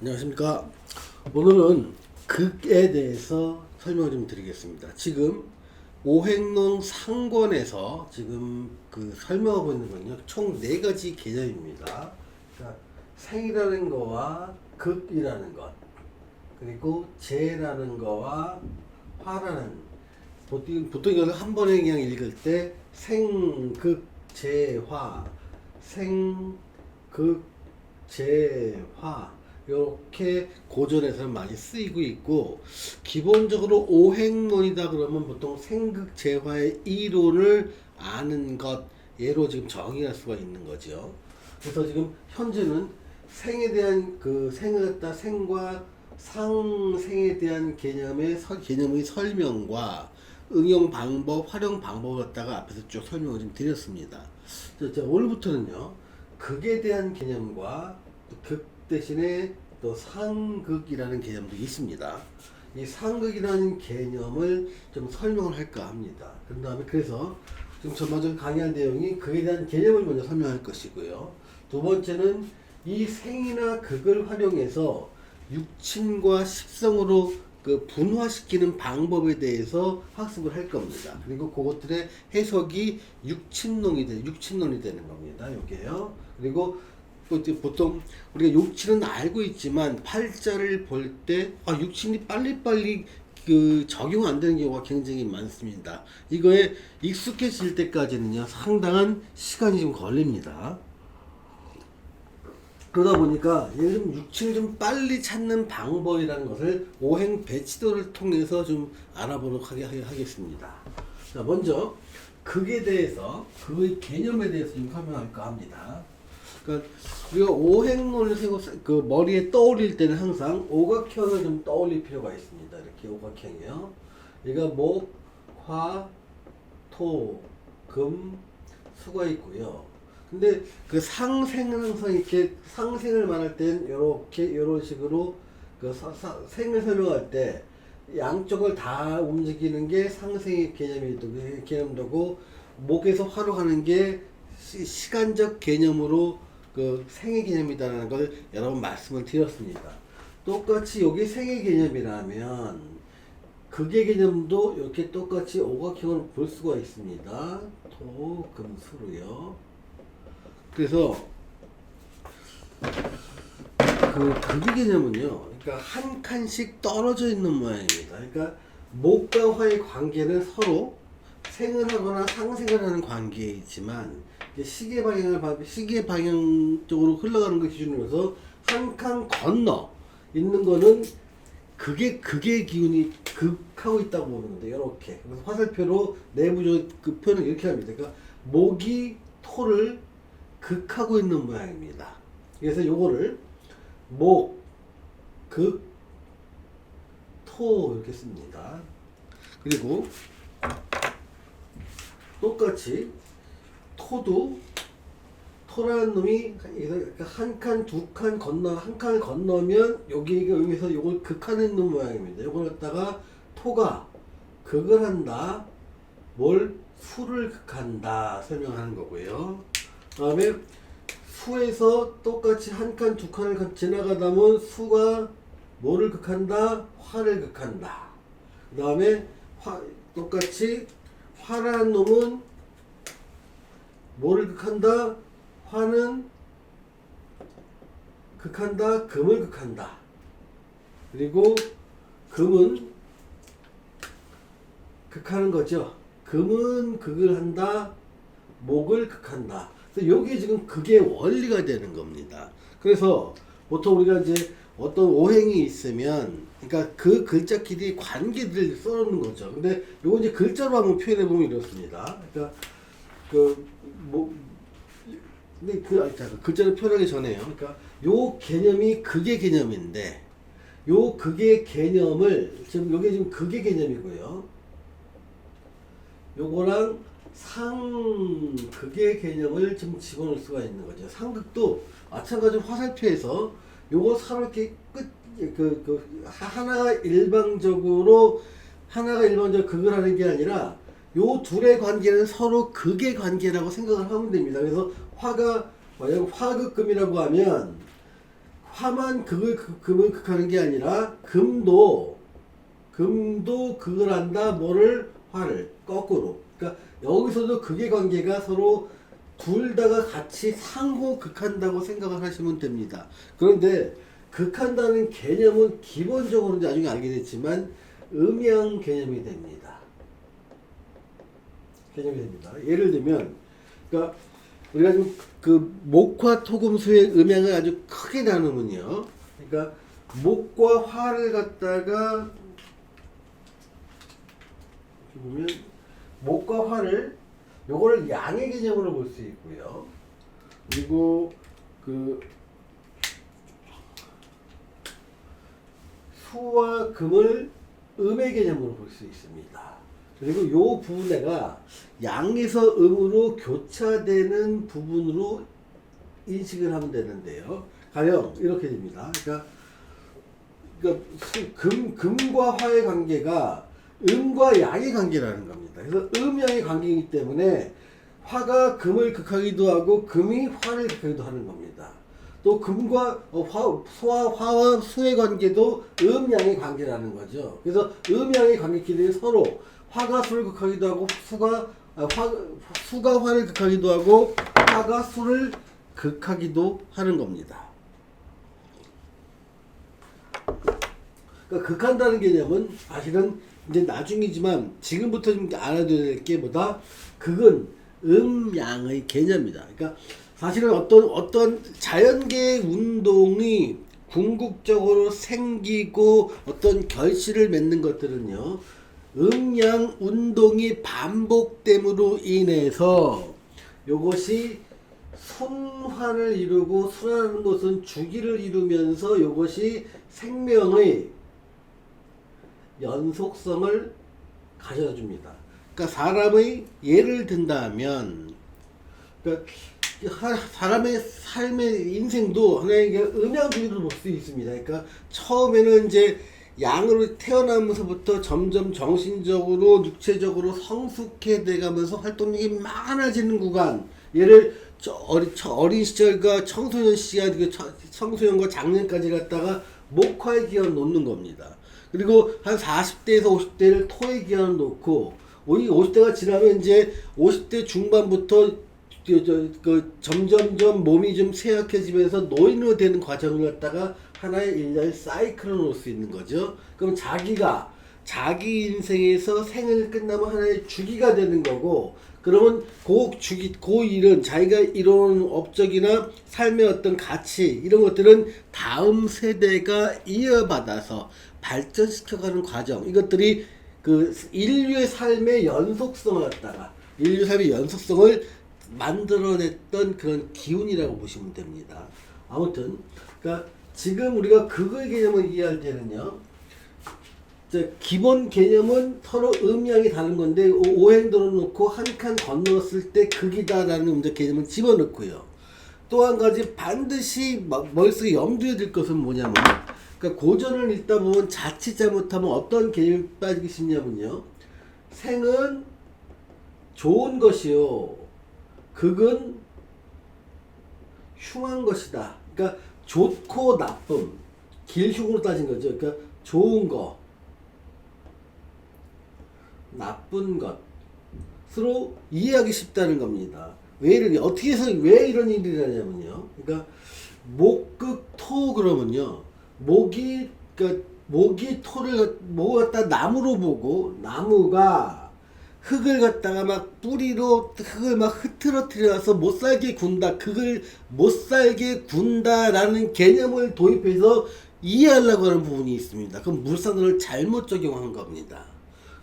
안녕하십니까. 오늘은 극에 대해서 설명을 좀 드리겠습니다. 지금 오행론 상권에서 지금 설명하고 있는 건요, 총 4가지 개념입니다. 그러니까 생이라는 거와 극이라는 것, 그리고 재라는 거와 화라는, 보통 이걸 한 번에 그냥 읽을 때 생극 재화, 생극 재화, 이렇게 고전에서는 많이 쓰이고 있고, 기본적으로 오행론이다 그러면 보통 생극재화의 이론을 아는 것, 예로 지금 정의할 수가 있는 거죠. 그래서 지금 현재는 생에 대한 생을 갖다 생과 상생에 대한 개념의 설명과 응용 방법, 활용 방법을 갖다가 앞에서 쭉 설명을 좀 드렸습니다. 자, 오늘부터는요, 극에 대한 개념과 극 대신에 또 상극이라는 개념도 있습니다. 이 상극이라는 개념을 좀 설명을 할까 합니다. 그런 다음에 그래서 지금 전반적으로 강의할 내용이 극에 대한 개념을 먼저 설명할 것이고요. 두 번째는 이 생이나 극을 활용해서 육친과 식성으로 분화시키는 방법에 대해서 학습을 할 겁니다. 그리고 그것들의 해석이 육친론이 되는 겁니다. 여기에요. 그리고 보통 우리가 육친은 알고 있지만 팔자를 볼 때 육친이 빨리빨리 적용 안 되는 경우가 굉장히 많습니다. 이거에 익숙해질 때까지는요, 상당한 시간이 좀 걸립니다. 그러다 보니까 좀 육친을 좀 빨리 찾는 방법이라는 것을 오행 배치도를 통해서 좀 알아보도록 하겠습니다. 자, 먼저 극에 대해서, 극의 개념에 대해서 좀 설명할까 합니다. 그러니까 우리가 오행론을 세고 머리에 떠올릴 때는 항상 오각형을 좀 떠올릴 필요가 있습니다. 이렇게 오각형이요. 얘가 목, 화, 토, 금, 수가 있고요. 근데 상생은 항상 이렇게 상생을 말할 땐 이런 식으로 생을 설명할 때 양쪽을 다 움직이는 게 상생의 개념도고, 목에서 화로 가는 게 시간적 개념으로 생의 개념이다라는 걸 여러 번 말씀을 드렸습니다. 똑같이 여기 생의 개념이라면 극의 개념도 이렇게 똑같이 오각형으로 볼 수가 있습니다. 토, 금, 수로요. 그래서 극의 개념은요, 그러니까 한 칸씩 떨어져 있는 모양입니다. 그러니까 목과 화의 관계는 서로 생을 하거나 상생을 하는 관계이지만, 시계 방향 쪽으로 흘러가는 걸 기준으로 해서 한 칸 건너 있는 거는 극의 기운이 극하고 있다고 보는데, 이렇게. 그래서 화살표로 내부적 표현을 이렇게 합니다. 그러니까 목이 토를 극하고 있는 모양입니다. 그래서 요거를 목, 극, 토 이렇게 씁니다. 그리고 똑같이 토라는 놈이 한 칸, 두 칸 한 칸을 건너면 여기가 여기서 요걸 극하는 있는 모양입니다. 요걸 갖다가 토가 극을 한다, 수를 극한다 설명하는 거고요. 그 다음에 수에서 똑같이 한 칸, 두 칸을 지나가다 보면 수가 뭐를 극한다? 화를 극한다. 그 다음에 똑같이 화라는 놈은 뭐를 극한다? 화는 극한다, 금을 극한다. 그리고 금은 극하는 거죠. 금은 극을 한다, 목을 극한다. 그래서 여기 지금 극의 원리가 되는 겁니다. 그래서 보통 우리가 이제 어떤 오행이 있으면, 그러니까 그 글자끼리 관계들을 써놓는 거죠. 근데 요거 이제 글자로 한번 표현해 보면 이렇습니다. 그러니까 근데 글자로 표현하기 전에요. 그러니까 요 개념이 극의 개념인데, 요 극의 개념을 지금 요게 지금 극의 개념이고요. 요거랑 상극의 개념을 좀 집어넣을 수가 있는 거죠. 상극도 마찬가지로 화살표에서 요거 서로 이렇게 하나가 일방적으로 극을 하는 게 아니라 요 둘의 관계는 서로 극의 관계라고 생각을 하면 됩니다. 그래서 화가 만약 화극금이라고 하면 화만 금을 극하는 게 아니라 금도 그걸 한다. 뭐를? 화를 거꾸로. 그러니까 여기서도 극의 관계가 서로 둘 다가 같이 상호 극한다고 생각을 하시면 됩니다. 그런데 극한다는 개념은 기본적으로 나중에 알게 됐지만 음양 개념이 됩니다. 예를 들면, 그러니까 우리가 지금 그 목화 토금수의 음양을 아주 크게 나누면요. 그러니까 목과 화를 갖다가 보면 목과 화를 요거를 양의 개념으로 볼 수 있고요. 그리고 그 수와 금을 음의 개념으로 볼 수 있습니다. 그리고 요 부분에가 양에서 음으로 교차되는 부분으로 인식을 하면 되는데요. 가령 이렇게 됩니다. 그러니까 금과 화의 관계가 음과 양의 관계라는 겁니다. 그래서 음양의 관계이기 때문에 화가 금을 극하기도 하고 금이 화를 극하기도 하는 겁니다. 또 금과 화와 수의 관계도 음양의 관계라는 거죠. 그래서 음양의 관계끼리 서로 화가 수를 극하기도 하고 수가 화를 극하기도 하고 화가 수를 극하기도 하는 겁니다. 그러니까 극한다는 개념은 사실은 이제 나중이지만 지금부터 좀 알아둬야 될 게 뭐다? 극은 음양의 개념이다. 그러니까 사실은 어떤 자연계의 운동이 궁극적으로 생기고 어떤 결실을 맺는 것들은요, 음양 운동이 반복됨으로 인해서 이것이 순환을 이루고, 순환하는 것은 주기를 이루면서 이것이 생명의 연속성을 가져줍니다. 그러니까 사람의 예를 든다면, 그러니까 사람의 삶의 인생도 하나의 음양주기로 볼 수 있습니다. 그러니까 처음에는 이제 양으로 태어나면서부터 점점 정신적으로 육체적으로 성숙해 돼가면서 활동력이 많아지는 구간, 얘를 어린 시절과 청소년 시절, 청소년과 장년까지 갖다가 목화의 기원을 놓는 겁니다. 그리고 한 40대에서 50대를 토의 기원을 놓고 50대가 지나면 이제 50대 중반부터 점점점 몸이 좀 쇠약해지면서 노인으로 되는 과정을 갖다가 하나의 일련의 사이클을 놓을 수 있는 거죠. 그럼 자기 인생에서 생을 끝나면 하나의 주기가 되는 거고, 그러면 그 일은 자기가 이루는 업적이나 삶의 어떤 가치, 이런 것들은 다음 세대가 이어받아서 발전시켜가는 과정, 이것들이 그 인류의 삶의 연속성을 갖다가, 인류 삶의 연속성을 만들어냈던 그런 기운이라고 보시면 됩니다. 아무튼, 그러니까 지금 우리가 극의 개념을 이해할 때는요, 기본 개념은 서로 음양이 다른 건데, 오행도를 놓고 한 칸 건넜을 때 극이다라는 개념을 집어넣고요. 또 한 가지 반드시 머릿속에 염두에 들 것은 뭐냐면, 그러니까 고전을 읽다 보면 자칫 잘못하면 어떤 개념이 빠지기 쉽냐면요, 생은 좋은 것이요, 극은 흉한 것이다. 그러니까 좋고 나쁨, 길흉으로 따진 거죠. 그러니까 좋은 거, 나쁜 것으로 이해하기 쉽다는 겁니다. 왜 이런 일이 일어나냐면요. 그러니까 목극토 그러면요, 목이 갖다 나무로 보고, 나무가 흙을 갖다가 막 뿌리로 흙을 막 흐트러뜨려서 못살게 군다, 극을 못살게 군다라는 개념을 도입해서 이해하려고 하는 부분이 있습니다. 그럼 물상론을 잘못 적용한 겁니다.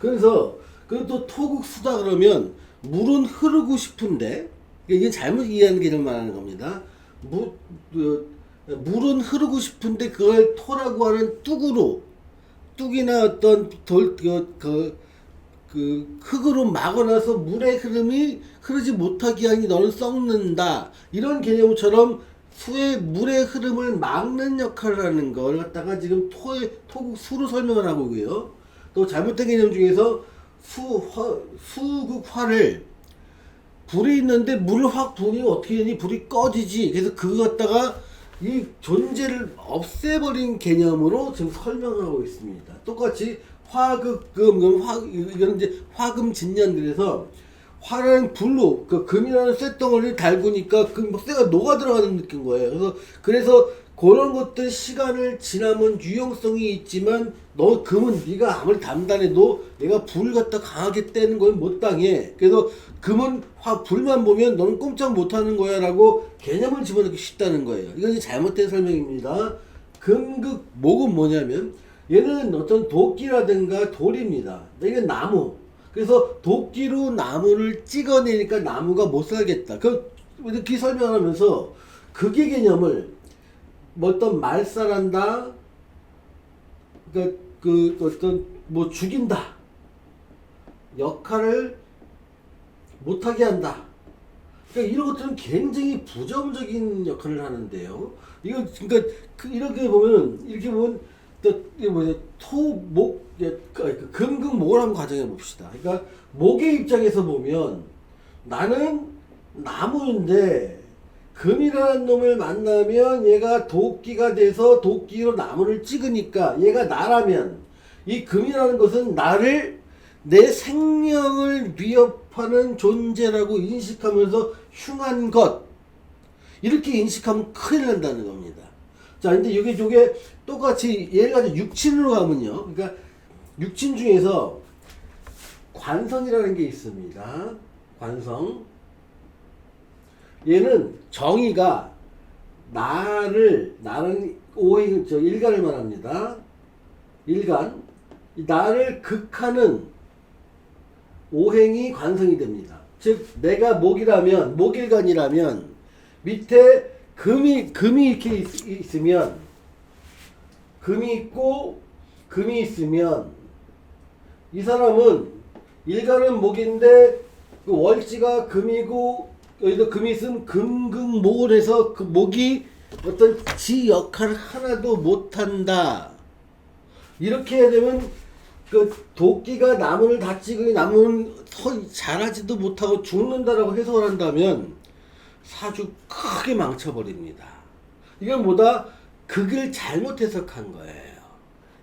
그래서 또 토국수다 그러면 물은 흐르고 싶은데, 이게 잘못 이해하는 개념을 말하는 겁니다. 물은 흐르고 싶은데 그걸 토라고 하는 뚝이나 어떤 흙으로 막아놔서 물의 흐름이 흐르지 못하게 하니 너는 썩는다, 이런 개념처럼 물의 흐름을 막는 역할을 하는 걸 갖다가 지금 토국수로 설명을 하고 있고요. 또 잘못된 개념 중에서 수극화를 불이 있는데 물을 확 부으니 어떻게 되니? 불이 꺼지지. 그래서 그거 갖다가 이 존재를 없애버린 개념으로 지금 설명하고 있습니다. 똑같이 화극금, 이거는 이제 화금 진년들에서 화라는 불로, 그 금이라는 쇳덩어리를 달구니까 그 쇠가 녹아 들어가는 느낀 거예요. 그래서 그런 것들 시간을 지나면 유용성이 있지만 너 금은 네가 아무리 단단해도 내가 불 갖다 강하게 떼는 건 못 당해. 그래서 금은 불만 보면 너는 꼼짝 못 하는 거야 라고 개념을 집어넣기 쉽다는 거예요. 이건 이제 잘못된 설명입니다. 금극 목은 뭐냐면 얘는 어떤 도끼라든가 돌입니다. 이게 나무. 그래서 도끼로 나무를 찍어내니까 나무가 못 살겠다. 이렇게 설명하면서 극의 개념을 뭐 어떤 말살한다, 어떤 뭐 죽인다, 역할을 못하게 한다. 그러니까 이런 것들은 굉장히 부정적인 역할을 하는데요. 이거 그러니까 이렇게 보면 또 이게 뭐냐 토목 금극목을 한번 가정해 봅시다. 그러니까 목의 입장에서 보면 나는 나무인데 금이라는 놈을 만나면 얘가 도끼가 돼서 도끼로 나무를 찍으니까 얘가 나라면 이 금이라는 것은 나를 내 생명을 위협하는 존재라고 인식하면서 흉한 것 이렇게 인식하면 큰일 난다는 겁니다. 자, 근데 요게 똑같이 예를 가지고 육친으로 가면요. 그러니까 육친 중에서 관성이라는 게 있습니다. 관성. 얘는 정의가 나는 오행 일간을 말합니다. 일간. 나를 극하는 오행이 관성이 됩니다. 즉 내가 목일간이라면 밑에 금이 이렇게 있으면 금이 있고 금이 있으면 이 사람은 일간은 목인데 그 월지가 금이고 여기도 금이 있으면 금극목을 해서 그 목이 어떤 지 역할을 하나도 못한다. 이렇게 해야 되면 그 도끼가 나무를 다 찍으니 나무는 자라지도 못하고 죽는다라고 해석을 한다면 사주 크게 망쳐버립니다. 이건 뭐다? 극을 잘못 해석한 거예요.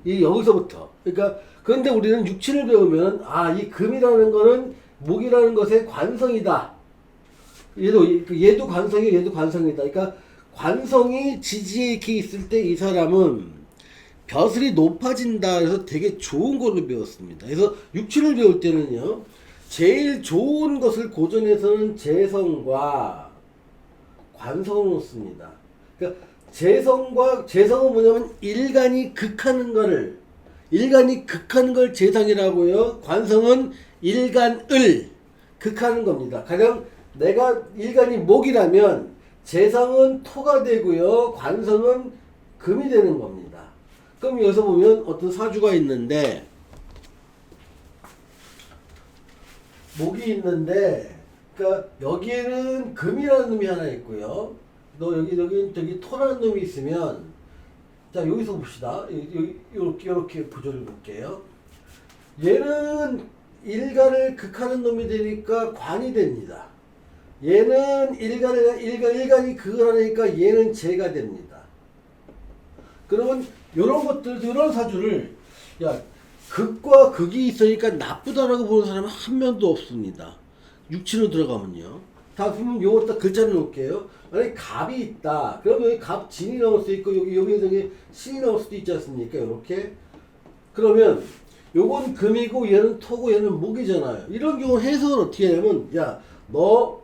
여기서부터. 그러니까 그런데 우리는 육친을 배우면 이 금이라는 거는 목이라는 것의 관성이다. 얘도 관성이고 얘도 관성이다. 그러니까 관성이 지지에 이렇게 있을 때 이 사람은 벼슬이 높아진다. 그래서 되게 좋은 걸로 배웠습니다. 그래서 육친을 배울 때는요, 제일 좋은 것을 고전에서는 재성과 관성을 놓습니다. 그러니까 재성은 뭐냐면 일간이 극하는 걸 재성이라고요. 관성은 일간을 극하는 겁니다. 가령 내가 일간이 목이라면 재성은 토가 되고요. 관성은 금이 되는 겁니다. 그럼 여기서 보면 어떤 사주가 있는데 목이 있는데 그러니까 여기에는 금이라는 놈이 하나 있고요. 저기 토라는 놈이 있으면 자 여기서 봅시다. 이렇게 구조를 볼게요. 얘는 일간을 극하는 놈이 되니까 관이 됩니다. 얘는 일간이 극을 하니까 얘는 재가 됩니다. 그러면 이런 사주를 극과 극이 있으니까 나쁘다라고 보는 사람은 한 명도 없습니다. 육친으로 들어가면요. 다 보면 요거 딱 글자를 놓을게요. 만약에 갑이 있다. 그러면 여기 갑 진이 나올 수도 있고 여기 신이 나올 수도 있지 않습니까? 이렇게. 그러면 요건 금이고 얘는 토고 얘는 목이잖아요. 이런 경우 해석을 어떻게 하냐면 너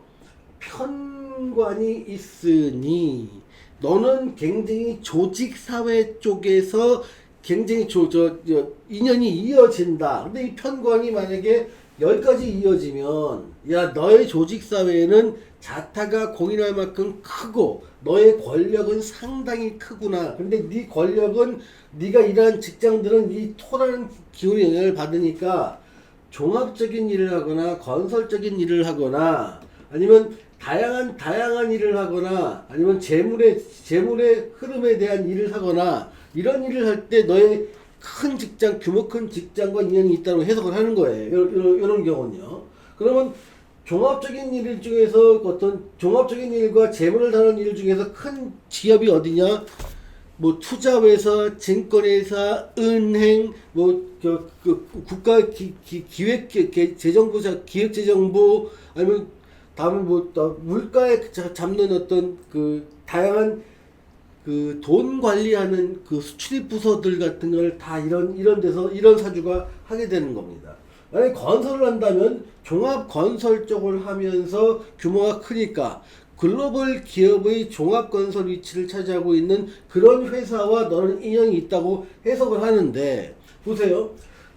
편관이 있으니 너는 굉장히 조직사회 쪽에서 굉장히 인연이 이어진다. 근데 이 편관이 만약에 여기까지 이어지면 너의 조직사회에는 자타가 공인할 만큼 크고 너의 권력은 상당히 크구나. 근데 네 권력은 네가 일하는 직장들은 이 토라는 기운의 영향을 받으니까 종합적인 일을 하거나 건설적인 일을 하거나 아니면 다양한 일을 하거나 아니면 재물의 흐름에 대한 일을 하거나 이런 일을 할 때 너의 큰 직장, 규모 큰 직장과 인연이 있다고 해석을 하는 거예요. 이런 경우는요. 그러면 종합적인 일 중에서 어떤 종합적인 일과 재물을 다루는 일 중에서 큰 기업이 어디냐? 뭐 투자회사, 증권회사, 은행, 국가 기획 재정부 기획재정부 아니면 다음에 물가에 잡는 어떤 그 다양한 그 돈 관리하는 그 수출입 부서들 같은 걸 다 이런 데서 이런 사주가 하게 되는 겁니다. 만약에 건설을 한다면 종합 건설 쪽을 하면서 규모가 크니까 글로벌 기업의 종합 건설 위치를 차지하고 있는 그런 회사와 너는 인연이 있다고 해석을 하는데, 보세요.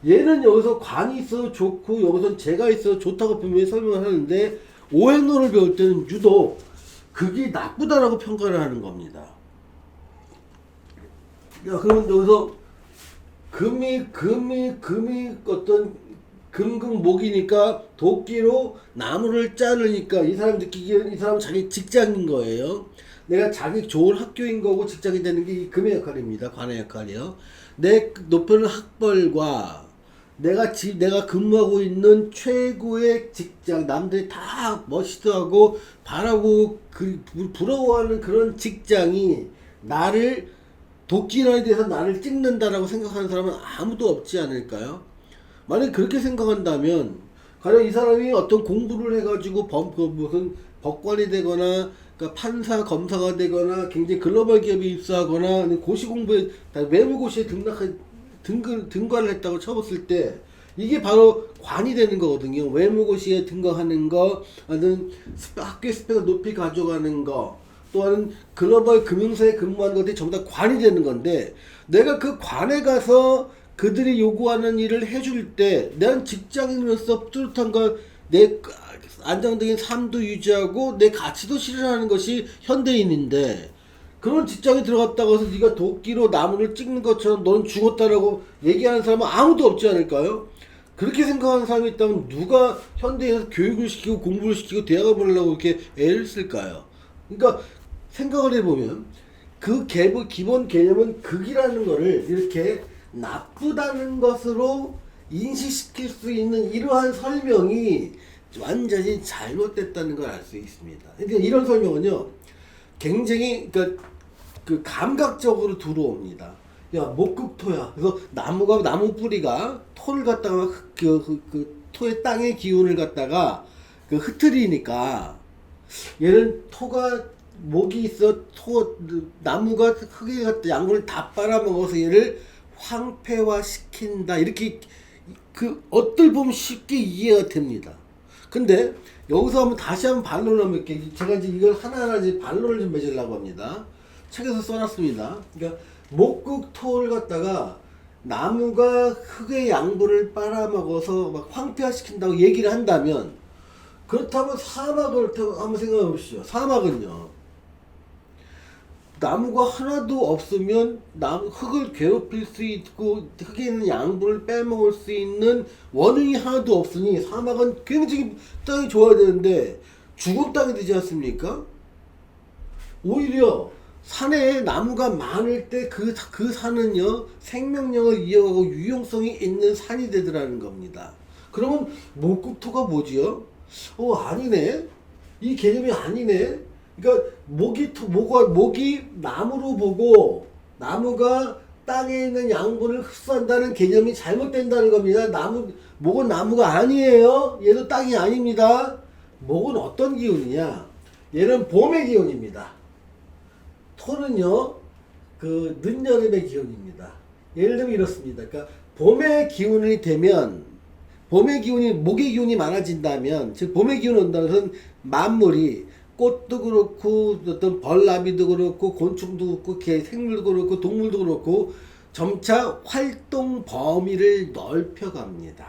얘는 여기서 관이 있어 좋고 여기서 재가 있어 좋다고 분명히 설명을 하는데, 오행론을 배울 때는 유독 극이 나쁘다라고 평가를 하는 겁니다. 야, 그러면 여기서 금이 어떤 금목이니까 도끼로 나무를 자르니까 이 사람 느끼기에는 이 사람은 자기 직장인 거예요. 내가 자기 좋은 학교인 거고 직장이 되는 게 이 금의 역할입니다. 관의 역할이요. 내 높은 학벌과 내가 근무하고 있는 최고의 직장, 남들이 다 멋있어하고 바라고 부러워하는 그런 직장이 나를 도끼란에 대해서 나를 찍는다라고 생각하는 사람은 아무도 없지 않을까요? 만약 그렇게 생각한다면 가령 이 사람이 어떤 공부를 해가지고 무슨 법관이 되거나 그러니까 판사 검사가 되거나 굉장히 글로벌 기업에 입사하거나 고시 공부에 외부고시에 등관을 했다고 쳐봤을 때 이게 바로 관이 되는 거거든요. 외무고시에 등록하는 거, 아니면 학교 스펙을 높이 가져가는 거, 또한 글로벌 금융사에 근무하는 것들이 전부 다 관이 되는 건데, 내가 그 관에 가서 그들이 요구하는 일을 해줄 때, 난 직장인으로서 뚜렷한 걸, 내 안정적인 삶도 유지하고 내 가치도 실현하는 것이 현대인인데, 그런 직장에 들어갔다고 해서 네가 도끼로 나무를 찍는 것처럼 너는 죽었다라고 얘기하는 사람은 아무도 없지 않을까요? 그렇게 생각하는 사람이 있다면 누가 현대에서 교육을 시키고 공부를 시키고 대학을 보내려고 이렇게 애를 쓸까요? 그러니까 생각을 해보면 그 기본 개념은 극이라는 거를 이렇게 나쁘다는 것으로 인식시킬 수 있는 이러한 설명이 완전히 잘못됐다는 걸 알 수 있습니다. 그러니까 이런 설명은요, 굉장히 그 감각적으로 들어옵니다. 야, 목극토야. 그래서 나무 뿌리가 토를 갖다가 그 토의 땅의 기운을 갖다가 그 흐트리니까 얘는 토가 목이 있어 나무가 흙에 갖다 양분을 다 빨아먹어서 얘를 황폐화 시킨다. 이렇게 그 어떨 보면 쉽게 이해가 됩니다. 근데 여기서 다시 한번 반론을 한번 이렇게 제가 이제 이걸 하나하나 이제 반론을 좀 맺으려고 합니다. 책에서 써놨습니다. 그러니까 목극토를 갖다가 나무가 흙의 양분을 빨아먹어서 막 황폐화시킨다고 얘기를 한다면, 그렇다면 사막을 한번 생각해 보시죠. 사막은요, 나무가 하나도 없으면 흙을 괴롭힐 수 있고 흙에 있는 양분을 빼먹을 수 있는 원흉이 하나도 없으니 사막은 굉장히 땅이 좋아야 되는데 죽은 땅이 되지 않습니까? 오히려 산에 나무가 많을 때 그 산은요, 생명력을 이어가고 유용성이 있는 산이 되더라는 겁니다. 그러면 목국토가 뭐지요? 아니네. 이 개념이 아니네. 그러니까 목이 나무로 보고 나무가 땅에 있는 양분을 흡수한다는 개념이 잘못된다는 겁니다. 목은 나무가 아니에요. 얘도 땅이 아닙니다. 목은 어떤 기운이냐? 얘는 봄의 기운입니다. 토는요, 그 늦여름의 기운입니다. 예를 들면 이렇습니다. 그러니까 봄의 기운이 되면, 목의 기운이 많아진다면, 즉 봄의 기운이 온다는 것은 만물이 꽃도 그렇고 어떤 벌나비도 그렇고 곤충도 그렇고 생물도 그렇고 동물도 그렇고 점차 활동 범위를 넓혀갑니다.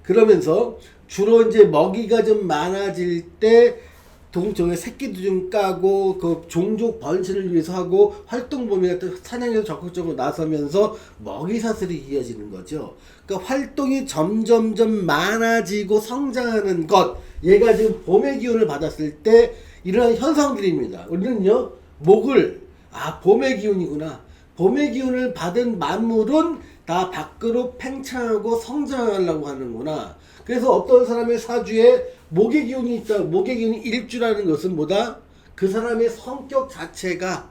그러면서 주로 이제 먹이가 좀 많아질 때 동종의 새끼도 좀 까고 그 종족 번식을 위해서 하고 활동 범위가 사냥에서 적극적으로 나서면서 먹이 사슬이 이어지는 거죠. 그러니까 활동이 점점점 많아지고 성장하는 것, 얘가 지금 봄의 기운을 받았을 때 일어나는 현상들입니다. 우리는요, 목을 봄의 기운이구나. 봄의 기운을 받은 만물은 다 밖으로 팽창하고 성장하려고 하는구나. 그래서 어떤 사람의 사주에 목의 기운이 있다. 목의 기운이 일주라는 것은 뭐다? 그 사람의 성격 자체가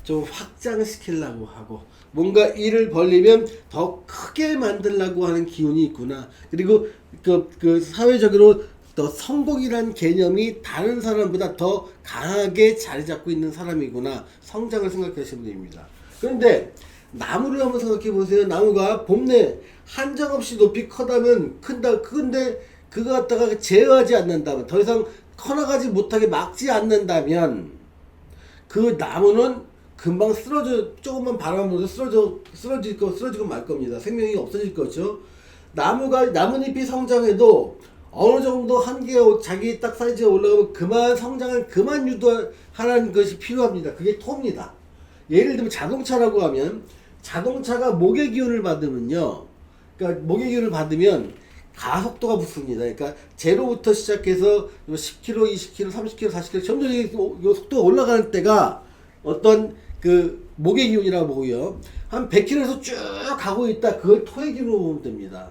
좀 확장시키려고 하고 뭔가 일을 벌리면 더 크게 만들려고 하는 기운이 있구나. 그리고 그 사회적으로 더 성공이란 개념이 다른 사람보다 더 강하게 자리 잡고 있는 사람이구나. 성장을 생각하시면 됩니다. 그런데 나무를 한번 생각해 보세요. 나무가 봄내 한정없이 높이 커다면 큰다. 근데 그거 갖다가 제어하지 않는다면, 더 이상 커나가지 못하게 막지 않는다면 그 나무는 금방 쓰러져. 조금만 바람 불어도 쓰러지고 말 겁니다. 생명이 없어질 거죠. 나뭇잎이 성장해도 어느 정도 한계가 자기 딱 사이즈가 올라가면 그만 성장을 그만 유도하라는 것이 필요합니다. 그게 토입니다. 예를 들면 자동차라고 하면, 자동차가 목의 기운을 받으면요, 그러니까 목의 기운을 받으면 가속도가 붙습니다. 그러니까 제로부터 시작해서 10km, 20km, 30km, 40km 점점 이 속도가 올라가는 때가 어떤 그 목의 기운이라고 보고요. 한 100km에서 쭉 가고 있다. 그걸 토의 기운으로 보면 됩니다.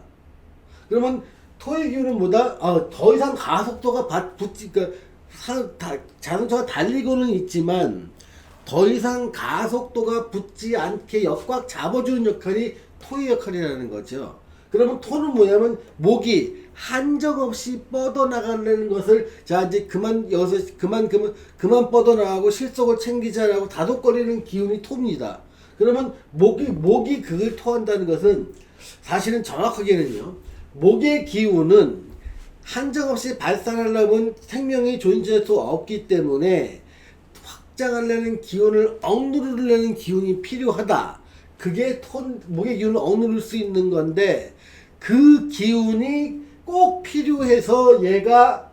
그러면 토의 기운은 뭐다? 더 이상 가속도가 그러니까 자동차가 달리고는 있지만 더 이상 가속도가 붙지 않게 꽉 잡아주는 역할이 토의 역할이라는 거죠. 그러면 토는 뭐냐면 목이 한정없이 뻗어나가는 것을, 자 이제 여기서 그만 뻗어나가고 실속을 챙기자라고 다독거리는 기운이 토입니다. 그러면 목이 그걸 토한다는 것은 사실은 정확하게는요, 목의 기운은 한정없이 발산하려면 생명이 존재할 수 없기 때문에 확장하려는 기운을 억누르려는 기운이 필요하다. 그게 목의 기운을 억누를 수 있는 건데, 그 기운이 꼭 필요해서 얘가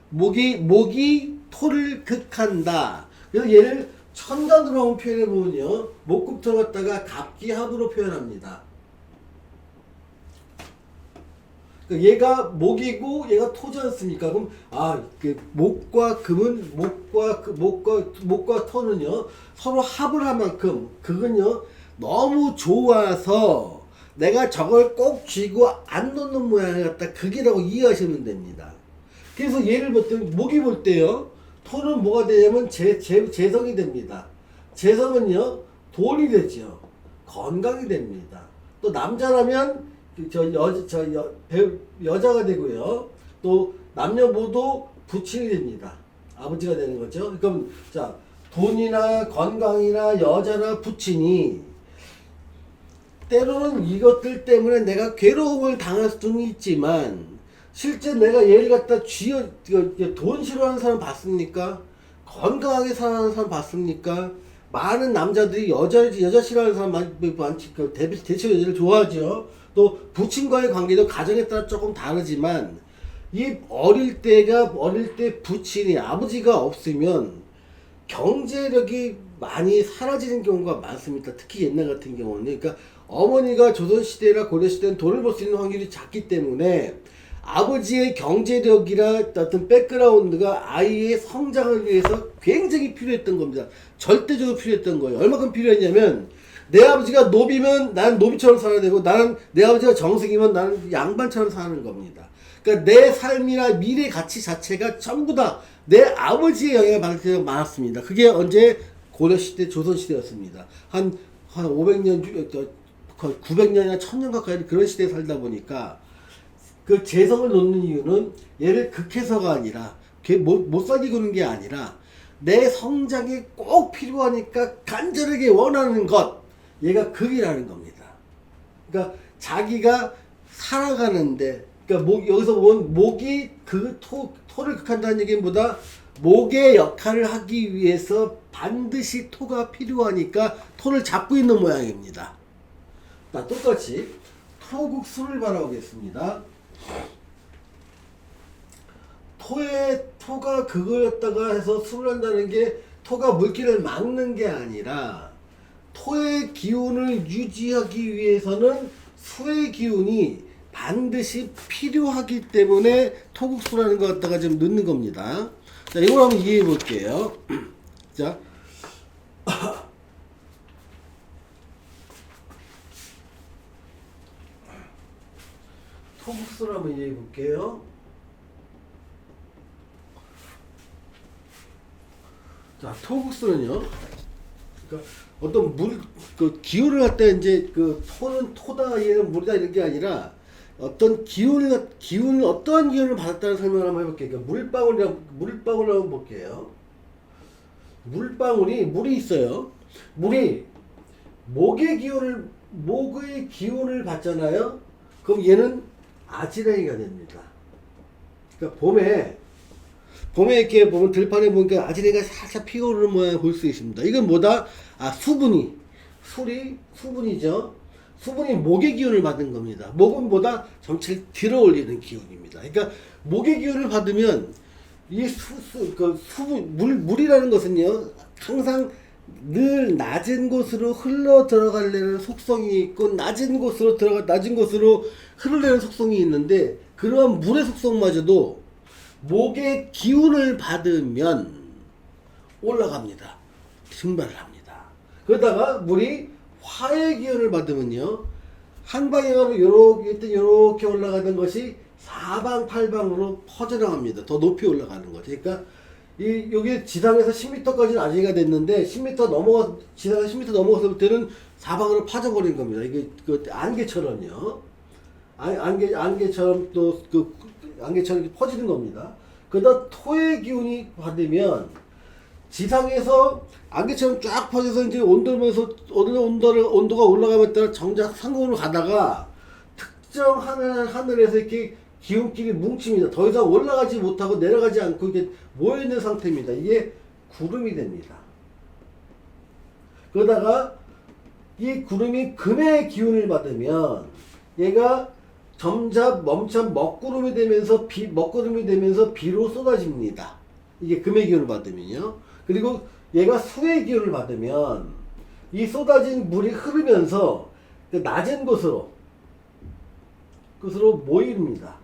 목이 토를 극한다. 그래서 얘를 천간으로 한번 표현해 보면요, 목금토를 갖다가 갑기합으로 표현합니다. 그러니까 얘가 목이고 얘가 토지 않습니까? 그럼 목과 금은 목과 토는요 서로 합을 한 만큼 그건요 너무 좋아서 내가 저걸 꼭 쥐고 안 놓는 모양을 갖다 극이라고 이해하시면 됩니다. 그래서 예를 볼 때 목이 볼 때요, 토는 뭐가 되냐면 재성이 됩니다. 재성은요 돈이 되죠. 건강이 됩니다. 또 남자라면 여자가 되고요. 또 남녀 모두 부친이 됩니다. 아버지가 되는 거죠. 그럼 자, 돈이나 건강이나 여자나 부친이 때로는 이것들 때문에 내가 괴로움을 당할 수는 있지만, 실제 내가 얘를 갖다 돈 싫어하는 사람 봤습니까? 건강하게 살아가는 사람 봤습니까? 많은 남자들이 여자 싫어하는 사람 많지. 대체로 여자를 좋아하죠. 또 부친과의 관계도 가정에 따라 조금 다르지만, 이 어릴 때 부친이 아버지가 없으면 경제력이 많이 사라지는 경우가 많습니다. 특히 옛날 같은 경우는. 그러니까 어머니가 조선시대나 고려시대는 돈을 벌 수 있는 확률이 작기 때문에 아버지의 경제력이나 어떤 백그라운드가 아이의 성장을 위해서 굉장히 필요했던 겁니다. 절대적으로 필요했던 거예요. 얼마큼 필요했냐면, 내 아버지가 노비면 나는 노비처럼 살아야 되고, 내 아버지가 정승이면 나는 양반처럼 사는 겁니다. 그러니까 내 삶이나 미래 가치 자체가 전부 다 내 아버지의 영향을 받을 때가 많았습니다. 그게 언제? 고려시대, 조선시대였습니다. 한 500년, 900년이나 1000년 가까이 그런 시대에 살다 보니까 그 재성을 놓는 이유는 얘를 극해서가 아니라, 못 살게 구는 게 아니라 내 성장이 꼭 필요하니까 간절하게 원하는 것, 얘가 극이라는 겁니다. 그러니까 자기가 살아가는데, 그러니까 여기서 본 목이 토를 극한다는 얘기는 뭐다? 목의 역할을 하기 위해서 반드시 토가 필요하니까 토를 잡고 있는 모양입니다. 자, 똑같이 토국수를 바라보겠습니다. 토가 그걸 갖다가 해서 술을 한다는 게 토가 물기를 막는 게 아니라, 토의 기운을 유지하기 위해서는 수의 기운이 반드시 필요하기 때문에 토국수라는 거 갖다가 좀 넣는 겁니다. 자, 이걸 한번 이해해 볼게요. 자, 토국수를 한번 얘기해 볼게요. 자, 토국수는요. 그러니까 어떤 그 기운을 갖다 이제 그 토는 토다, 얘는 물이다 이런 게 아니라 어떤 기운을 어떠한 기운을 받았다는 설명을 한번 해볼게요. 그러니까 물방울을 한번 볼게요. 물이 있어요. 물이 목의 기운을 받잖아요. 그럼 얘는 아지랑이가 됩니다. 그러니까 봄에 이렇게 보면 들판에 보니까 아지랑이가 살짝 피어오르는 모양을 볼 수 있습니다. 이건 뭐다? 수분이죠. 수분이 목의 기운을 받은 겁니다. 목은 뭐다? 전체를 들어 올리는 기운입니다. 그러니까 목의 기운을 받으면 이 물이라는 것은요, 항상 늘 낮은 곳으로 흘러 들어가려는 속성이 있고, 낮은 곳으로 흐르려는 속성이 있는데, 그러한 물의 속성마저도 목의 기운을 받으면 올라갑니다. 증발을 합니다. 그러다가 물이 화의 기운을 받으면요, 한 방향으로 이렇게 올라가는 것이 사방팔방으로 퍼져나갑니다. 더 높이 올라가는 거죠. 그러니까 여기 지상에서 10m까지는 아지가 됐는데, 지상에서 10m 넘어갔을 때는 사방으로 파져버린 겁니다. 이게 그 안개처럼요. 안개처럼 안개처럼 이렇게 퍼지는 겁니다. 그러다 토의 기운이 받으면 지상에서 안개처럼 쫙 퍼져서 이제 온도가 올라가면 따라 정작 상공으로 가다가 특정 하늘에서 이렇게 기운끼리 뭉칩니다. 더 이상 올라가지 못하고 내려가지 않고 이렇게 모여있는 상태입니다. 이게 구름이 됩니다. 그러다가 이 구름이 금의 기운을 받으면 얘가 점점 먹구름이 되면서 비로 쏟아집니다. 이게 금의 기운을 받으면요. 그리고 얘가 수의 기운을 받으면 이 쏟아진 물이 흐르면서 낮은 곳으로 모인다.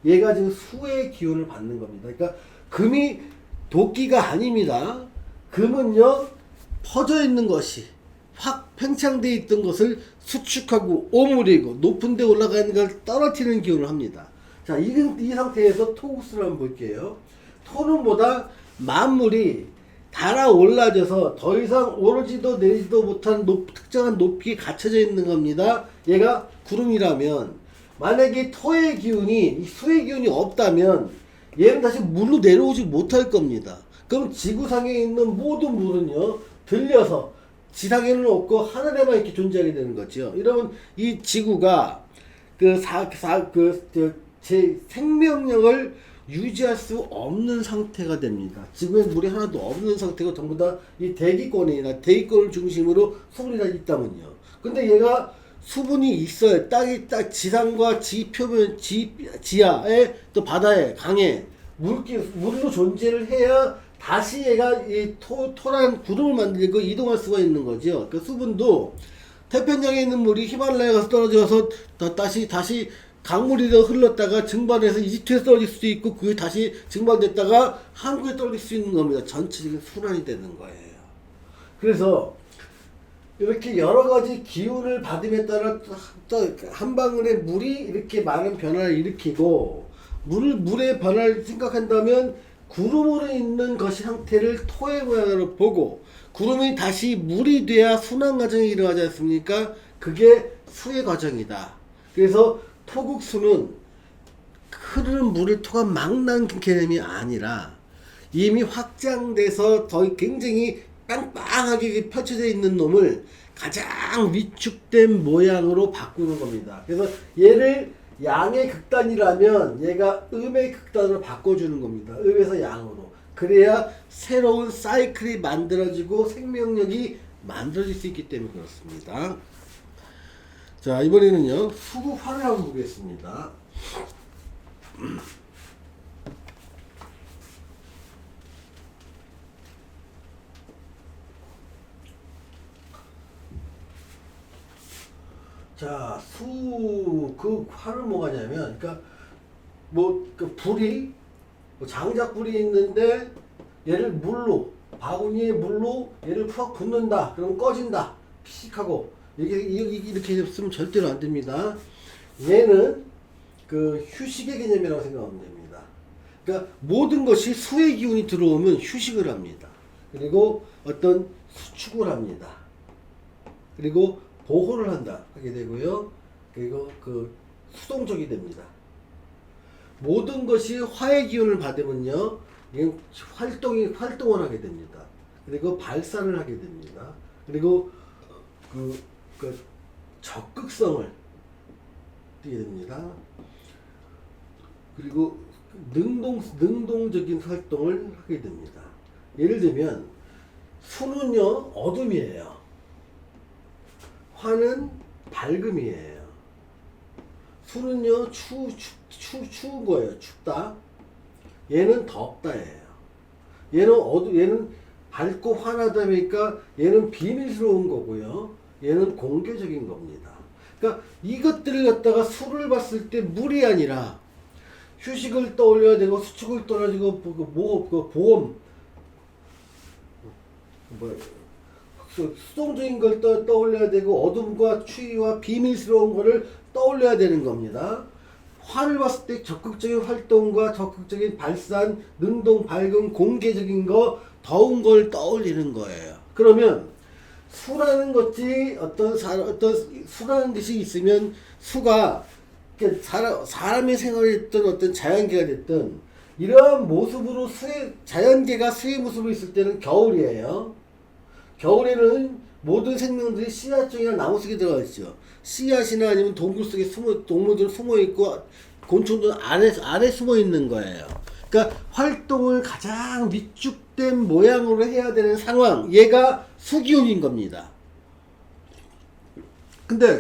얘가 지금 수의 기운을 받는 겁니다. 그러니까 금이 도끼가 아닙니다. 금은요, 퍼져 있는 것이 확 팽창되어 있던 것을 수축하고 오므리고 높은 데 올라가는 걸 떨어뜨리는 기운을 합니다. 자, 이 상태에서 토국수를 한번 볼게요. 토는 뭐다? 만물이 달아올라져서 더 이상 오르지도 내리지도 못한 특정한 높이에 갇혀져 있는 겁니다. 얘가 구름이라면, 만약에 토의 기운이, 수의 기운이 없다면 얘는 다시 물로 내려오지 못할 겁니다. 그럼 지구상에 있는 모든 물은요, 들려서 지상에는 없고 하늘에만 이렇게 존재하게 되는 거죠. 이러면 이 지구가 제 생명력을 유지할 수 없는 상태가 됩니다. 지구에 물이 하나도 없는 상태고 전부 다 이 대기권을 중심으로 수분이 다 있다면요. 근데 얘가 수분이 있어요. 지상과 지표면, 지하에, 또 바다에, 강에 물로 존재를 해야 다시 얘가 이 토란 구름을 만들고 이동할 수가 있는 거죠. 그 수분도 태평양에 있는 물이 히말라야 가서 떨어져서 다시 강물이 흘렀다가 증발해서 이집트에서 떨어질 수도 있고, 그게 다시 증발됐다가 한국에 떨어질 수 있는 겁니다. 전체적인 순환이 되는 거예요. 그래서 이렇게 여러 가지 기운을 받음에 따라 또 한 방울의 물이 이렇게 많은 변화를 일으키고, 물의 변화를 생각한다면 구름으로 있는 것이 형태를 토의 모양으로 보고, 구름이 다시 물이 돼야 순환 과정이 일어나지 않습니까? 그게 수의 과정이다. 그래서 토국수는 흐르는 물을 토가 막 난 개념이 아니라 이미 확장돼서 굉장히 빵빵하게 펼쳐져 있는 놈을 가장 위축된 모양으로 바꾸는 겁니다. 그래서 얘를 양의 극단이라면 얘가 음의 극단으로 바꿔주는 겁니다. 음에서 양으로. 그래야 새로운 사이클이 만들어지고 생명력이 만들어질 수 있기 때문에 그렇습니다. 자, 이번에는요, 수국화를 한번 보겠습니다. 자, 그 화를 뭐가 냐면, 그러니까 불이 장작불이 있는데 얘를 바구니에 물로 얘를 푹 붓는다. 그럼 꺼진다. 피식하고 이렇게 했으면 절대로 안 됩니다. 얘는 그 휴식의 개념이라고 생각하면 됩니다. 그러니까 모든 것이 수의 기운이 들어오면 휴식을 합니다. 그리고 어떤 수축을 합니다. 그리고 보호를 하게 되고요. 그리고 그 수동적이 됩니다. 모든 것이 화의 기운을 받으면요, 활동을 하게 됩니다. 그리고 발산을 하게 됩니다. 그리고 그 적극성을 띠게 됩니다. 그리고 능동적인 활동을 하게 됩니다. 예를 들면 수는요 어둠이에요. 화는 밝음이에요. 수는요 추운 거예요. 춥다. 얘는 덥다예요. 얘는 밝고 환하다 보니까 얘는 비밀스러운 거고요. 얘는 공개적인 겁니다. 그러니까 이것들을 갖다가 수를 봤을 때 물이 아니라 휴식을 떠올려야 되고 수축을 떠올려야 보험 수동적인 걸 떠올려야 되고 어둠과 추위와 비밀스러운 거를 떠올려야 되는 겁니다. 화를 봤을 때 적극적인 활동과 적극적인 발산, 능동, 밝음, 공개적인 거, 더운 걸 떠올리는 거예요. 그러면 수라는 것이 어떤 수라는 것이 있으면 수가 사람이 생활했던 어떤 자연계가 됐든 이러한 모습으로 자연계가 수의 모습으로 있을 때는 겨울이에요. 겨울에는 모든 생명들이 씨앗 쪽이나 나무 속에 들어가 있죠. 씨앗이나 아니면 동굴 속에 동물들은 숨어 있고 곤충들은 아래 숨어 있는 거예요. 그러니까 활동을 가장 위축된 모양으로 해야 되는 상황, 얘가 수기운인 겁니다. 근데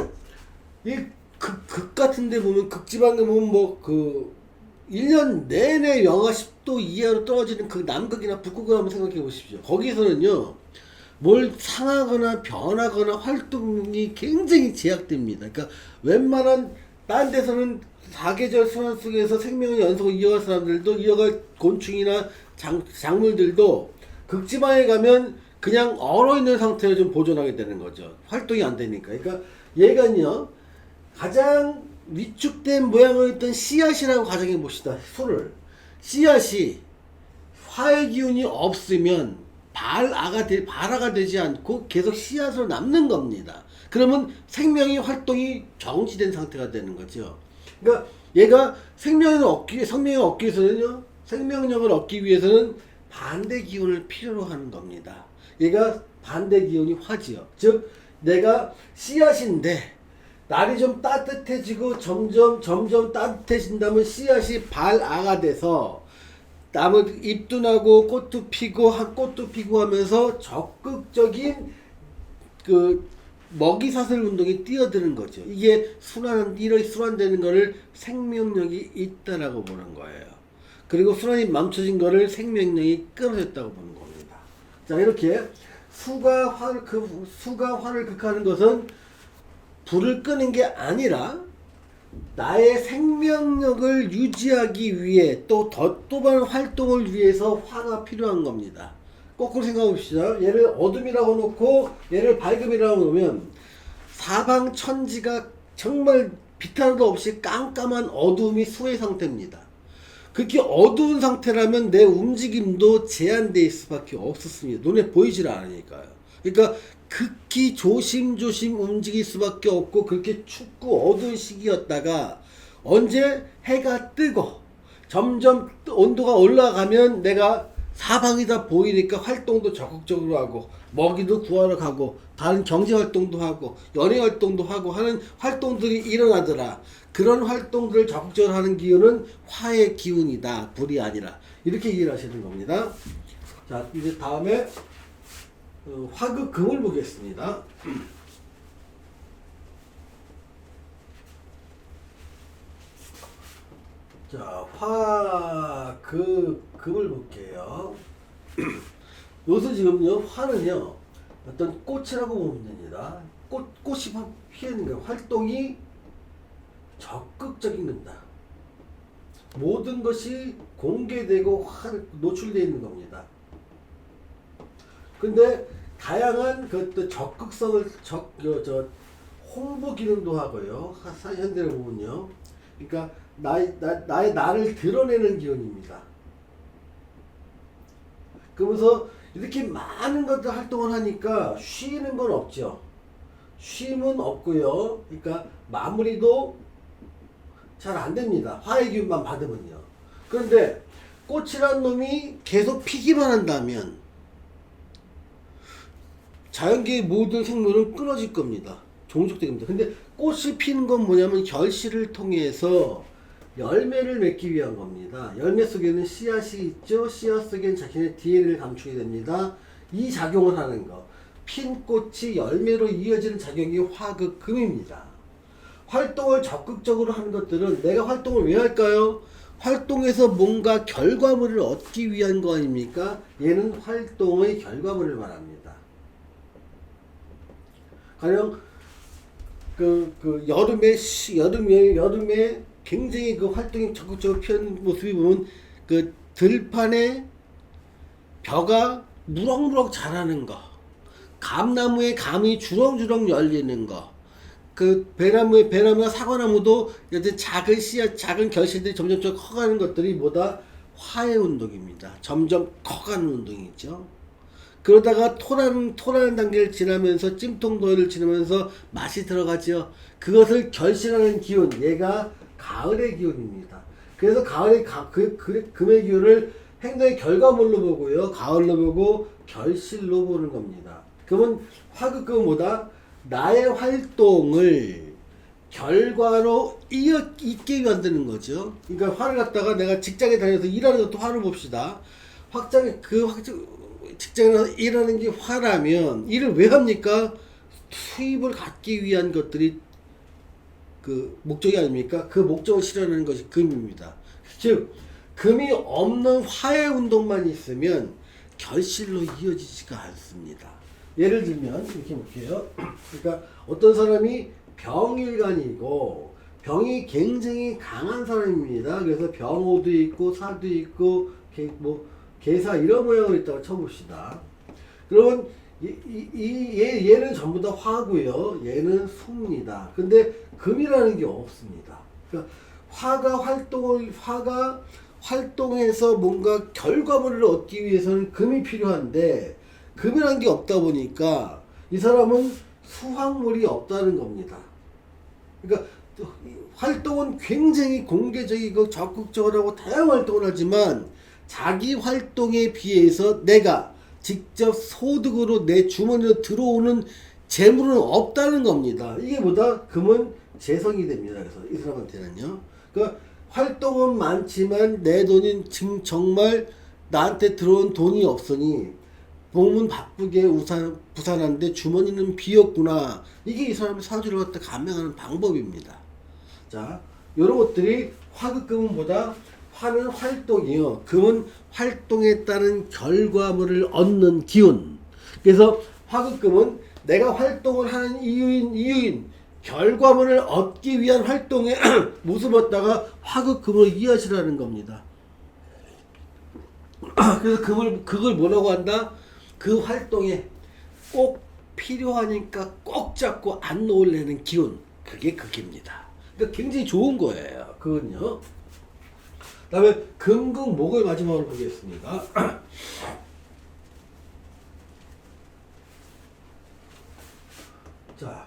이 극 같은 데 보면, 극지방에 보면 1년 내내 영하 10도 이하로 떨어지는 그 남극이나 북극을 한번 생각해 보십시오. 거기서는요, 뭘 상하거나 변하거나 활동이 굉장히 제약됩니다. 그러니까 웬만한 딴 데서는 사계절 순환 속에서 생명의 연속을 이어갈 사람들도, 이어갈 곤충이나 작물들도 극지방에 가면 그냥 얼어있는 상태로 좀 보존하게 되는 거죠. 활동이 안 되니까. 그러니까 얘가요, 가장 위축된 모양을 했던 씨앗이라고 가정해 봅시다. 소를. 씨앗이 화의 기운이 없으면 발화가 되지 않고 계속 씨앗으로 남는 겁니다. 그러면 생명의 활동이 정지된 상태가 되는 거죠. 그러니까 얘가 생명력을 얻기 위해서는 반대 기운을 필요로 하는 겁니다. 얘가 반대 기운이 화지요. 즉, 내가 씨앗인데 날이 좀 따뜻해지고 점점 따뜻해진다면 씨앗이 발아가 돼서 나무 잎도 나고 꽃도 피고 하면서 적극적인 그 먹이사슬 운동이 뛰어드는 거죠. 이게 순환되는 거를 생명력이 있다라고 보는 거예요. 그리고 순환이 멈춰진 거를 생명력이 끊어졌다고 보는 겁니다. 자, 이렇게 수가 화를 극하는 것은 불을 끄는 게 아니라 나의 생명력을 유지하기 위해 또 많은 활동을 위해서 화가 필요한 겁니다. 거꾸로 생각해 봅시다. 얘를 어둠이라고 놓고 얘를 밝음이라고 놓으면 사방 천지가 정말 빛 하나도 없이 깜깜한 어둠이 수의 상태입니다. 그렇게 어두운 상태라면 내 움직임도 제한될 수밖에 없었습니다. 눈에 보이질 않으니까요. 그러니까 극히 조심조심 움직일 수밖에 없고, 그렇게 춥고 어두운 시기였다가 언제 해가 뜨고 점점 온도가 올라가면 내가 사방이 다 보이니까 활동도 적극적으로 하고 먹이도 구하러 가고 다른 경제활동도 하고 연애활동도 하고 하는 활동들이 일어나더라. 그런 활동들을 적극적으로 하는 기운은 화의 기운이다, 불이 아니라. 이렇게 이해를 하시는 겁니다. 자, 이제 다음에 화극 금을 보겠습니다. 자, 금을 볼게요. 여기서 지금요, 화는요, 어떤 꽃이라고 보면 됩니다. 꽃이 피하는 거예요. 활동이 적극적인 겁니다. 모든 것이 공개되고 노출되어 있는 겁니다. 근데 다양한 적극성을 홍보 기능도 하고요. 현대를 보면요. 그러니까 나를 드러내는 기운입니다. 그러면서 이렇게 많은 것들 활동을 하니까 쉬는 건 없죠. 쉼은 없고요. 그러니까 마무리도 잘 안 됩니다. 화의 기운만 받으면요. 그런데 꽃이란 놈이 계속 피기만 한다면 자연계의 모든 생물은 끊어질 겁니다. 종속됩니다. 근데 꽃이 피는 건 뭐냐면 결실을 통해서 열매를 맺기 위한 겁니다. 열매 속에는 씨앗이 있죠. 씨앗 속에는 자신의 DNA를 감추게 됩니다. 이 작용을 하는 거. 핀 꽃이 열매로 이어지는 작용이 화극금입니다. 활동을 적극적으로 하는 것들은 내가 활동을 왜 할까요? 활동에서 뭔가 결과물을 얻기 위한 거 아닙니까? 얘는 활동의 결과물을 말합니다. 가령 여름에 굉장히 그 활동이 적극적으로 피하는 모습이 보면 그 들판에 벼가 무럭무럭 자라는 거, 감나무에 감이 주렁주렁 열리는 거, 그 배나무가 사과나무도 작은 씨앗, 작은 결실들이 점점 커가는 것들이 뭐다? 화의 운동입니다. 점점 커가는 운동이죠. 그러다가 토라는 단계를 지나면서 찜통도를 지나면서 맛이 들어가죠. 그것을 결실하는 기운, 얘가 가을의 기운입니다. 그래서 가을의 금의 기운을 행동의 결과물로 보고요. 가을로 보고 결실로 보는 겁니다. 그러면 화극금은 뭐다? 나의 활동을 결과로 있게 만드는 거죠. 그러니까 화를 갖다가 내가 직장에 다녀서 일하는 것도 화를 봅시다. 직장에서 일하는 게 화라면 일을 왜 합니까? 수입을 갖기 위한 것들이 그 목적이 아닙니까? 그 목적을 실현하는 것이 금입니다. 즉 금이 없는 화의 운동만 있으면 결실로 이어지지가 않습니다. 예를 들면 이렇게 볼게요. 그러니까 어떤 사람이 병일간이고 병이 굉장히 강한 사람입니다. 그래서 병호도 있고 사도 있고 개사 이런 모양으로 있다고 쳐봅시다. 그러면 얘는 전부 다 화고요. 얘는 수입니다. 근데 금이라는 게 없습니다. 그러니까 화가 활동해서 뭔가 결과물을 얻기 위해서는 금이 필요한데 금이라는 게 없다 보니까 이 사람은 수확물이 없다는 겁니다. 그러니까 활동은 굉장히 공개적이고 적극적으로 하고 다양한 활동을 하지만 자기 활동에 비해서 내가 직접 소득으로 내 주머니로 들어오는 재물은 없다는 겁니다. 이게 뭐다? 금은 재성이 됩니다. 그래서 이 사람한테는요. 그러니까 활동은 많지만 내 돈이 지금 정말 나한테 들어온 돈이 없으니 몸은 바쁘게 부산한데 주머니는 비었구나. 이게 이 사람의 사주를 갖다 감명하는 방법입니다. 자, 이런 것들이 화극금은 뭐다? 화는 활동이요. 금은 활동에 따른 결과물을 얻는 기운. 그래서 화극금은 내가 활동을 하는 이유인 결과물을 얻기 위한 활동의 모습을 갖다가 화극금을 이해하시라는 겁니다. 그래서 그걸 뭐라고 한다? 그 활동에 꼭 필요하니까 꼭 잡고 안 놓으려는 기운. 그게 극입니다. 그러니까 굉장히 좋은 거예요. 그건요. 그 다음에 금극목을 마지막으로 보겠습니다. 자,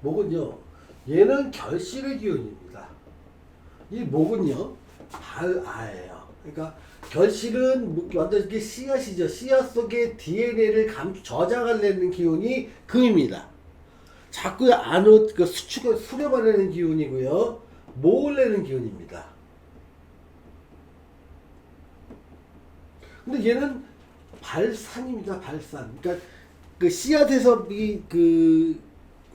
목은요, 얘는 결실의 기운입니다. 이 목은요, 발아예요. 그러니까 결실은 완전 이게 씨앗이죠. 씨앗 속에 DNA를 저장하려는 기운이 금입니다. 자꾸 수렴하려는 기운이고요. 모으려는 기운입니다. 근데 얘는 발산입니다. 발산. 그러니까 그 씨앗에서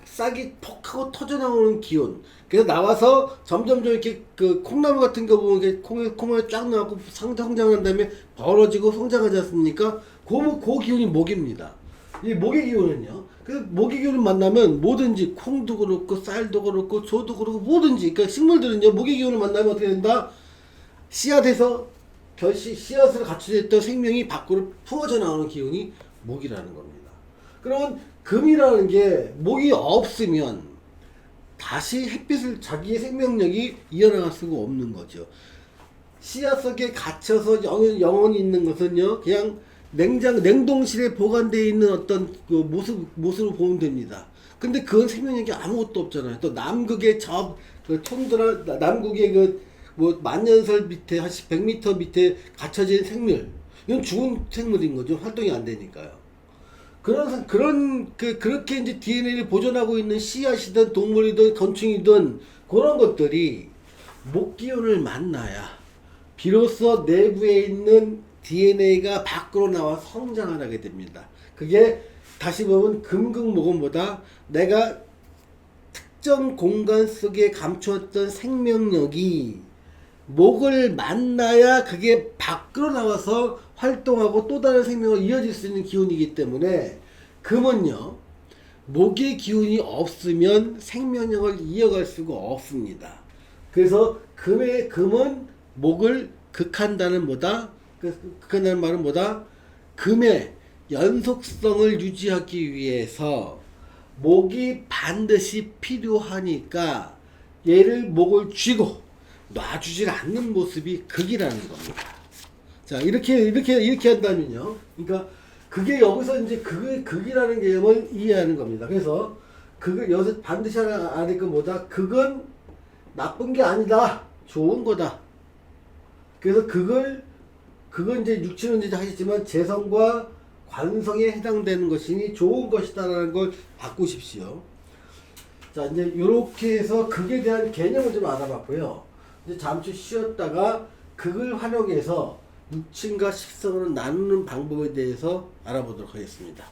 싹이 퍽 하고 터져 나오는 기운. 그래서 나와서 점점 이렇게 그 콩나무 같은 거 보면 이게 콩나무 쫙 나오고 성장한 다음에 벌어지고 성장하지 않습니까? 그 기운이 목입니다. 이 목의 기운은요. 그 목의 기운을 만나면 뭐든지 콩도 그렇고 쌀도 그렇고 소도 그렇고 뭐든지 그러니까 식물들은요 목의 기운을 만나면 어떻게 된다? 씨앗에서 씨앗으로 갖춰져 있던 생명이 밖으로 부어져 나오는 기운이 목이라는 겁니다. 그러면 금이라는 게 목이 없으면 다시 햇빛을 자기의 생명력이 이어나갈 수가 없는 거죠. 씨앗 속에 갇혀서 영원히 있는 것은요, 그냥 냉동실에 보관되어 있는 어떤 그 모습으로 보면 됩니다. 근데 그건 생명력이 아무것도 없잖아요. 또 남극의 그 톤드라, 남극의 만년설 밑에, 한 100m 밑에 갇혀진 생물. 이건 죽은 생물인 거죠. 활동이 안 되니까요. 그렇게 이제 DNA를 보존하고 있는 씨앗이든 동물이든 건충이든 그런 것들이 목 기운을 만나야 비로소 내부에 있는 DNA가 밖으로 나와 성장을 하게 됩니다. 그게 다시 보면 금극목음보다 내가 특정 공간 속에 감추었던 생명력이 목을 만나야 그게 밖으로 나와서 활동하고 또 다른 생명을 이어질 수 있는 기운이기 때문에 금은요, 목의 기운이 없으면 생명력을 이어갈 수가 없습니다. 그래서 금은 목을 극한다는 말은 뭐다? 금의 연속성을 유지하기 위해서 목이 반드시 필요하니까 얘를 목을 쥐고 놔주질 않는 모습이 극이라는 겁니다. 자, 이렇게 한다면요. 그러니까 그게 여기서 이제 극이라는 개념을 이해하는 겁니다. 그래서 극을 여기서 반드시 알아야 것보다 극은 나쁜 게 아니다. 좋은 거다. 그래서 그건 이제 육친은 이제 하시지만 재성과 관성에 해당되는 것이니 좋은 것이다라는 걸 바꾸십시오. 자, 이제 이렇게 해서 극에 대한 개념을 좀 알아봤고요. 이제 잠시 쉬었다가 극을 활용해서 육친과 식성을 나누는 방법에 대해서 알아보도록 하겠습니다.